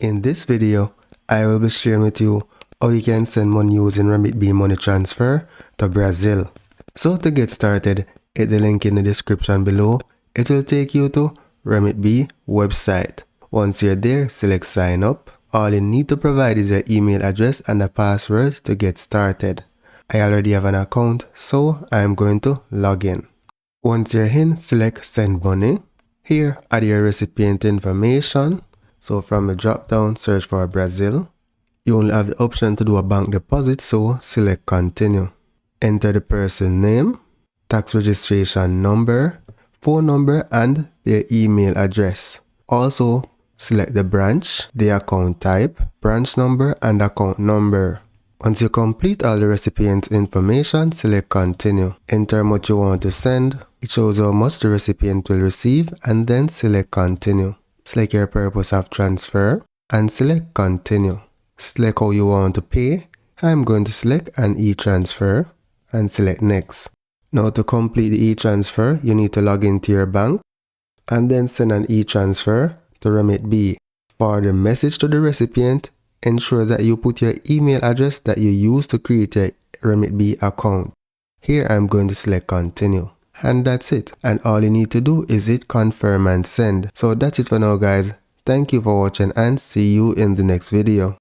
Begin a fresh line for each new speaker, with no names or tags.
In this video, I will be sharing with you how you can send money using Remitbee money transfer to Brazil. So to get started, hit the link in the description below. It will take you to Remitbee website. Once you're there, select sign up. All you need to provide is your email address and a password to get started. I already have an account, so I'm going to log in. Once you're in, select send money. Here, add your recipient information. So from the drop down, search for Brazil. You only have the option to do a bank deposit, so select continue. Enter the person name, tax registration number, phone number and their email address. Also, select the branch, the account type, branch number and account number. Once you complete all the recipient information, select continue. Enter how much you want to send. It shows how much the recipient will receive and then select continue. Select your purpose of transfer and select continue. Select how you want to pay. I'm going to select an e-transfer and select next. Now to complete the e-transfer, you need to log into your bank and then send an e-transfer to Remitbee. For the message to the recipient, ensure that you put your email address that you use to create your Remitbee account. Here I'm going to select continue. And that's it. And all you need to do is hit confirm and send. So that's it for now, guys. Thank you for watching and see you in the next video.